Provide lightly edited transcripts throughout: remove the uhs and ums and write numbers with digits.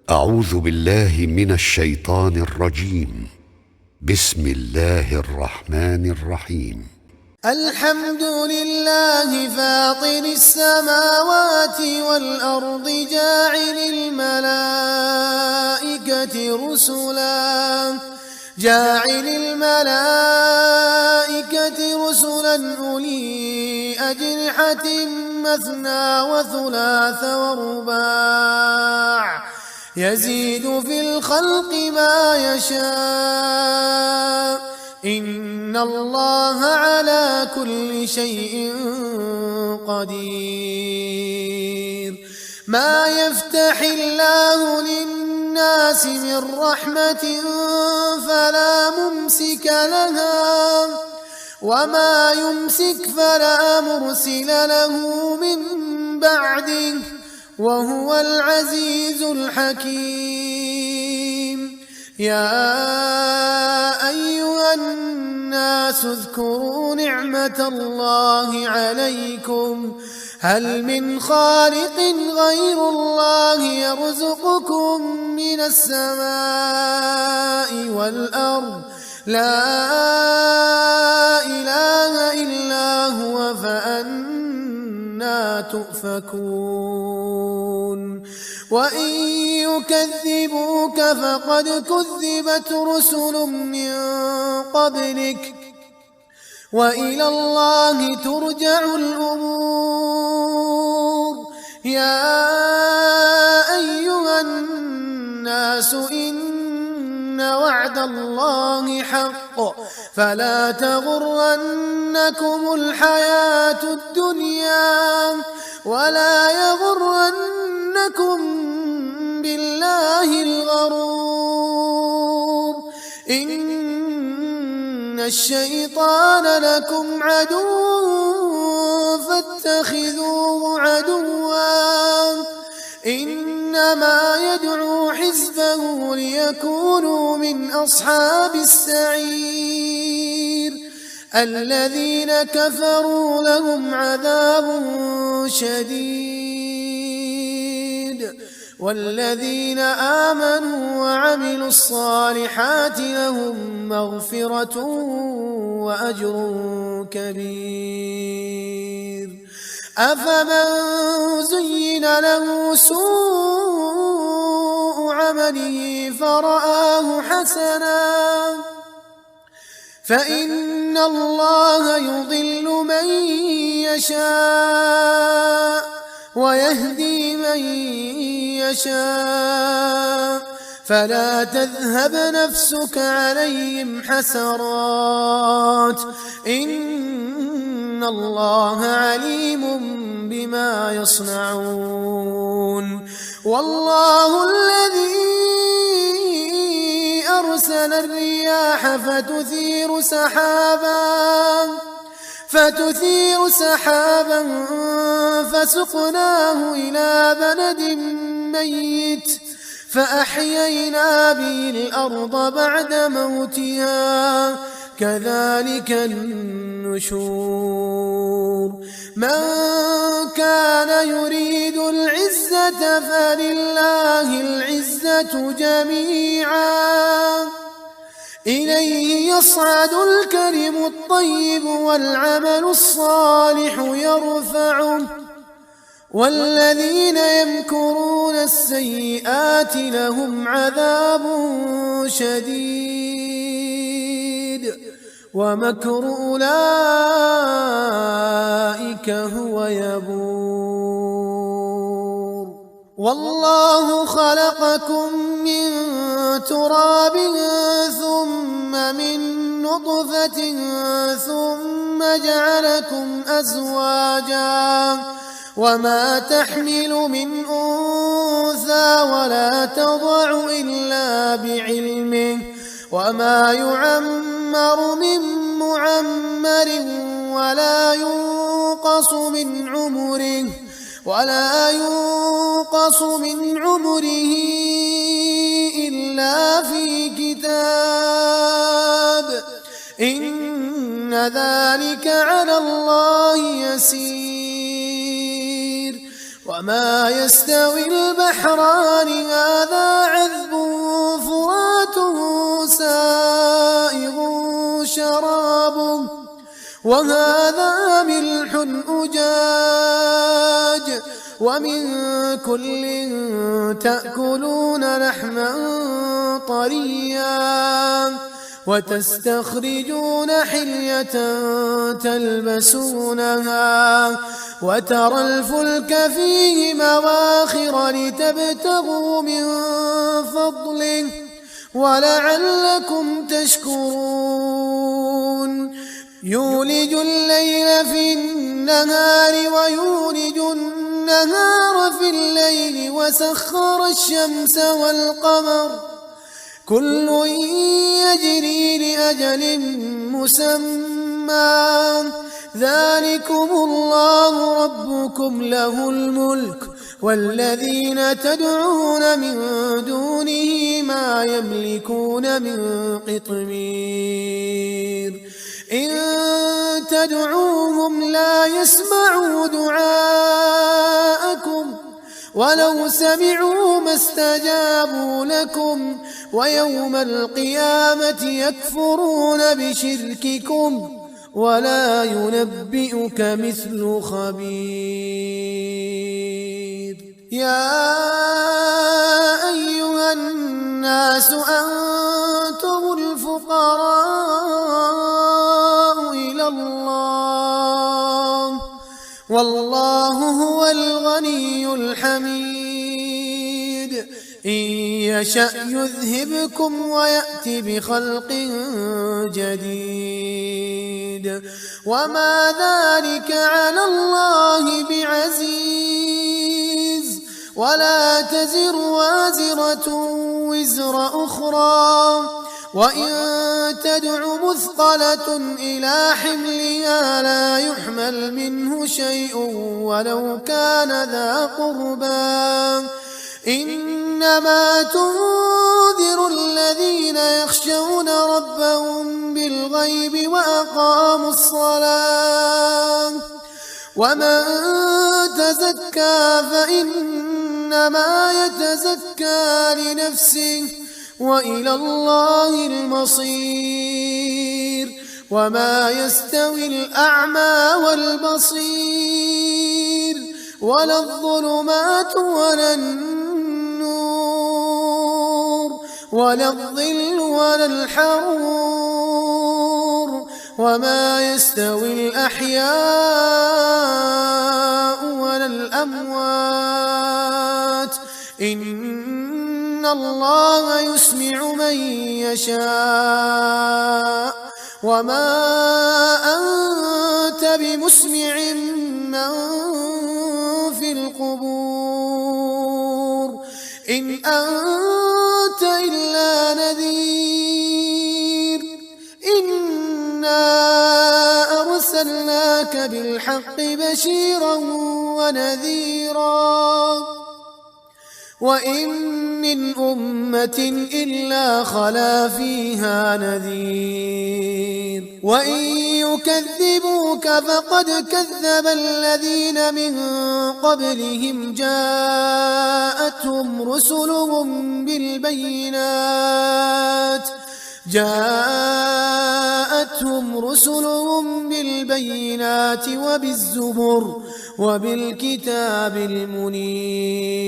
أعوذ بالله من الشيطان الرجيم. بسم الله الرحمن الرحيم. الحمد لله فاطر السماوات والأرض جاعل الملائكة رسلا أولي أجنحة مثنى وثلاث ورباع يزيد في الخلق ما يشاء إن الله على كل شيء قدير. ما يفتح الله للناس من رحمة فلا ممسك لها وما يمسك فلا مرسل له من بعده وهو العزيز الحكيم. يا أيها الناس اذكروا نعمة الله عليكم هل من خالق غير الله يرزقكم من السماء والأرض لا إله إلا هو فأنى تؤفكون. وإن يكذبوك فقد كذبت رسل من قبلك وإلى الله ترجع الأمور. يا أيها الناس إن وعد الله حق فلا تغرنكم الحياة الدنيا ولا يغرنكم بالله الغرور. إن الشيطان لكم عدو فاتخذوه عدوا إنما يدعو حزبه ليكونوا من أصحاب السعير. الذين كفروا لهم عذاب شديد والذين آمنوا وعملوا الصالحات لهم مغفرة وأجر كبير. أفمن زين له سوء عمله فرآه حسنا فإن الله يضل من يشاء ويهدي من يشاء فلا تذهب نفسك عليهم حسرات إن الله عليم بما يصنعون. والله الذي أرسل الرياح فتثير سحابا فسقناه إلى بلد ميت فأحيينا به الأرض بعد موتها كذلك النشور. من كان يريد العزة فلله العزة جميعا إليه يصعد الكلم الطيب والعمل الصالح يرفعه والذين يمكرون السيئات لهم عذاب شديد ومكر أولئك هو يبور. والله خلقكم من تراب ثم من نطفة ثم جعلكم أزواجا وما تحمل من أنثى ولا تضع إلا بعلمه وما يعمر من معمر ولا ينقص من عمره إلا في كتاب إن ذلك على الله يسير. وما يستوي البحران هذا عذب فرات سائغ شرابه وهذا ملح أجاج ومن كل تأكلون لحما طريا وتستخرجون حلية تلبسونها وترى الفلك فيه مواخر لتبتغوا من فضله ولعلكم تشكرون يولج الليل في النهار ويولج النهار في الليل وسخر الشمس والقمر كل يجري لأجل مسمى ذلكم الله ربكم له الملك والذين تدعون من دونه ما يملكون من قطمير إن تدعوهم لا يسمعوا دعاءكم ولو سمعوا ما استجابوا لكم ويوم القيامة يكفرون بشرككم ولا ينبئك مثل خبير يا أيها الناس أنتم الفقراء إلى الله والله هو الغني الحميد إن يشأ يذهبكم ويأتي بخلق جديد وما ذلك على الله بعزيز ولا تزر وازرة وزر أخرى وإن تدع مثقلة إلى حملها لا يحمل منه شيء ولو كان ذا قربى إنما تنذر الذين يخشون ربهم بالغيب وأقاموا الصلاة ومن تزكى فإنما يتزكى لنفسه وإلى الله المصير وما يستوي الأعمى والبصير ولا الظلمات ولا النور ولا الظل ولا الحرور وما يستوي الأحياء ولا الأموات إن الله يسمع من يشاء وما أنت بمسمع من في القبور إن أنت إلا نذير إنا أرسلناك بالحق بشيرا ونذيرا وإن من أمة إلا خلا فيها نذير وإن يكذبوك فقد كذب الذين من قبلهم جاءتهم رسلهم بالبينات وبالزبر وبالكتاب المنير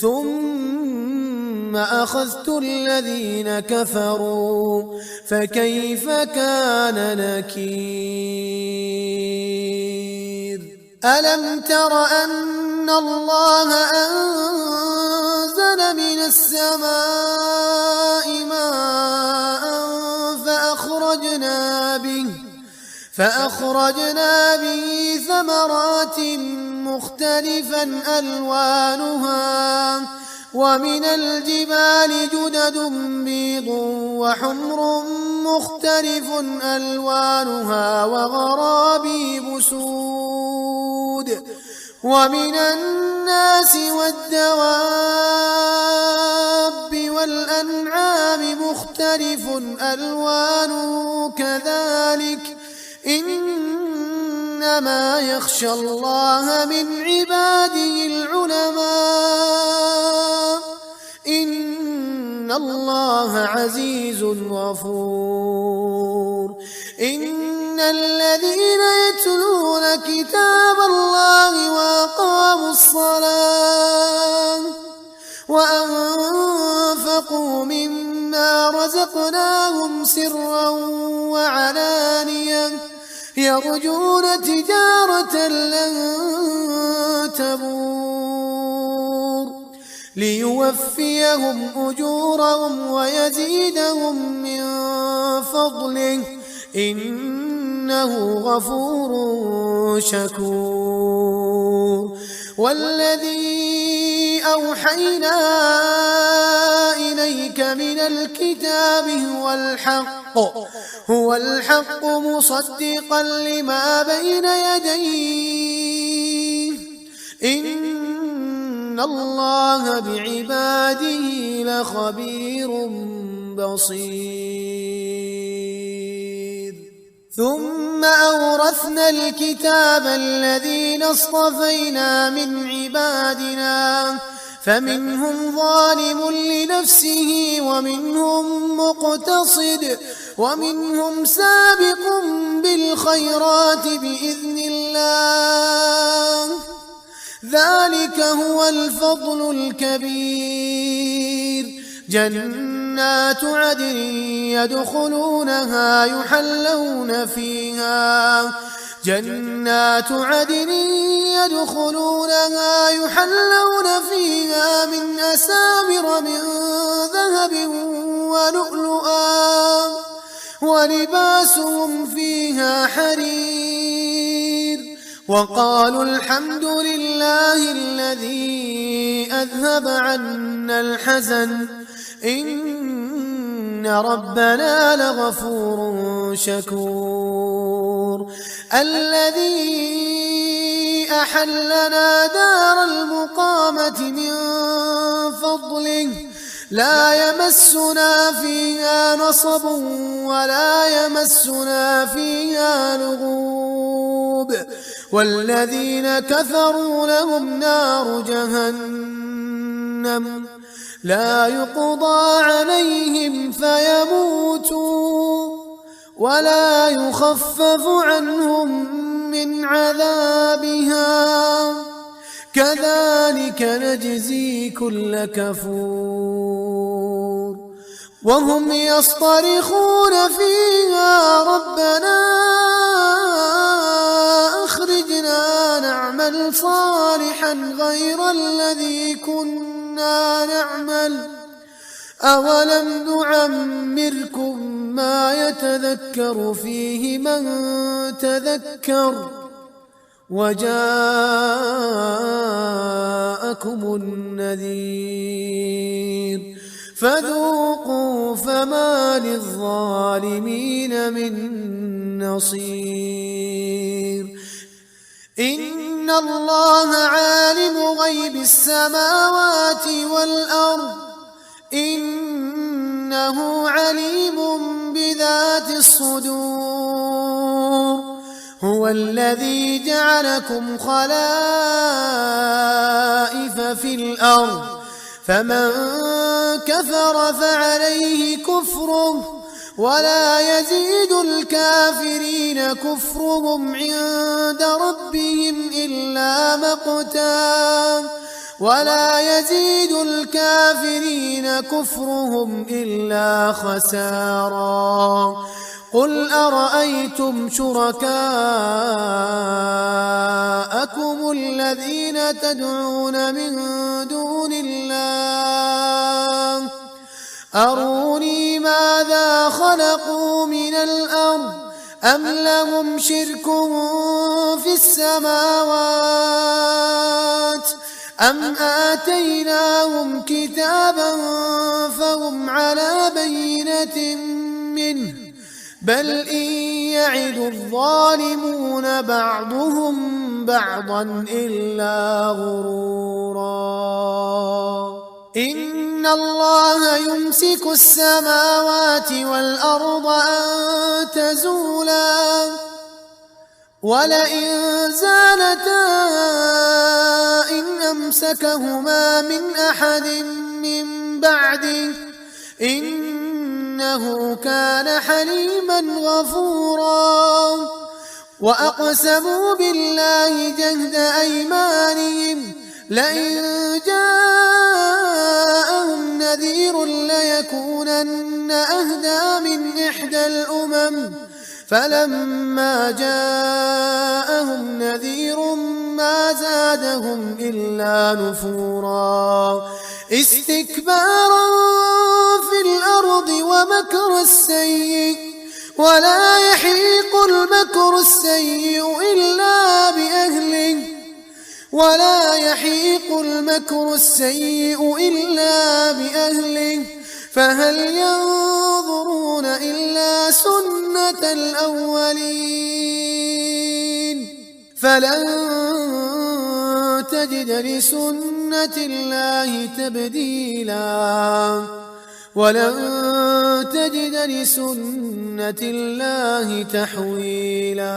ثم أخذت الذين كفروا فكيف كان نكير ألم تر أن الله أنزل من السماء ماء فأخرجنا به ثمرات مختلفا ألوانها ومن الجبال جدد بيض وحمر مختلف ألوانها وغرابيب سود ومن الناس والدواب والأنعام مختلف ألوانه كذلك إنما يخشى الله من عباده غفور. إن الذين يتلون كتاب الله وأقاموا الصلاة وأنفقوا مما رزقناهم سرا وعلانية يرجون تجارة لن تبور ليوفيهم أجورهم ويزيدهم من فضله إنه غفور شكور. والذي أوحينا إليك من الكتاب هو الحق مصدقا لما بين يديه إن الله بعباده لخبير بصير. ثم أورثنا الكتاب الذين اصطفينا من عبادنا فمنهم ظالم لنفسه ومنهم مقتصد ومنهم سابق بالخيرات بإذن الله ذلك هو الفضل الكبير. جنات عدن يدخلونها يحلون فيها من أساور من ذهب ولؤلؤا ولباسهم فيها حرير. وقالوا الحمد لله الذي أذهب عنا الحزن إن ربنا لغفور شكور. الذي أحلنا دار المقامة من فضله لا يمسنا فيها نصب ولا يمسنا فيها لغوب. والذين كفروا لهم نار جهنم لا يقضى عليهم فيموتوا ولا يخفف عنهم من عذابها كذلك نجزي كل كفور. وهم يصطرخون فيها ربنا أخرجنا نعمل صالحا غير الذي كنا نعمل أولم نعمركم ما يتذكر فيه من تذكر وجاءكم النذير فذوقوا فما للظالمين من نصير. إن الله عالم غيب السماوات والأرض إنه عليم بذات الصدور. هو الذي جعلكم خلائف في الأرض فمن كفر فعليه كفره ولا يزيد الكافرين كفرهم عند ربهم إلا مقتا ولا يزيد الكافرين كفرهم إلا خسارا. قل أرأيتم شركاءكم الذين تدعون من دون الله أروني ماذا خلقوا من الأرض أم لهم شرك في السماوات أم آتيناهم كتابا فهم على بينة منه بل إن يعد الظالمون بعضهم بعضا إلا غرورا. إن الله يمسك السماوات والأرض أن تزولا ولئن زالتا إن أمسكهما من أحد من بعده إنه إنه كان حليما غفورا وأقسموا بالله جهد أيمانهم لئن جاءهم نذير ليكونن أهدى من إحدى الأمم فلما جاءهم نذير ما زادهم إلا نفورا استكبارا في الأرض ومكر السيء ولا يحيق المكر السيء إلا بأهله فهل ينظرون إلا سنة الأولين فلن تجد لسنة الله تبديلا ولن تجد لسنة الله تحويلا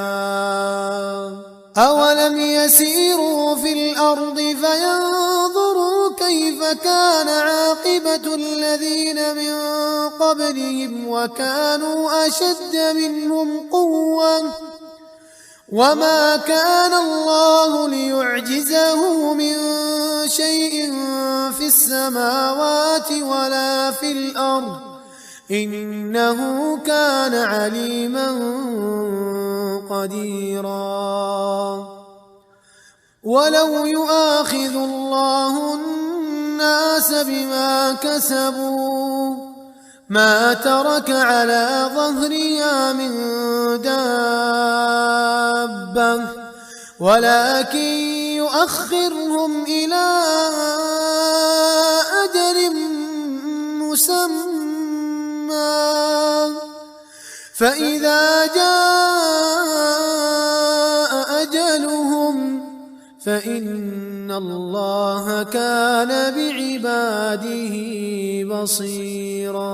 أولم يسيروا في الأرض فينظروا كيف كان عاقبة الذين من قبلهم وكانوا أشد منهم قوة وما كان الله ليعجزه من شيء في السماوات ولا في الأرض إنه كان عليما قديرا ولو يؤاخذ الله الناس بما كسبوا ما ترك على ظهرها من دابة ولكن يؤخرهم إلى أجل مسمى فإذا جاء أجلهم فإن الله كان بعباده بصيرا.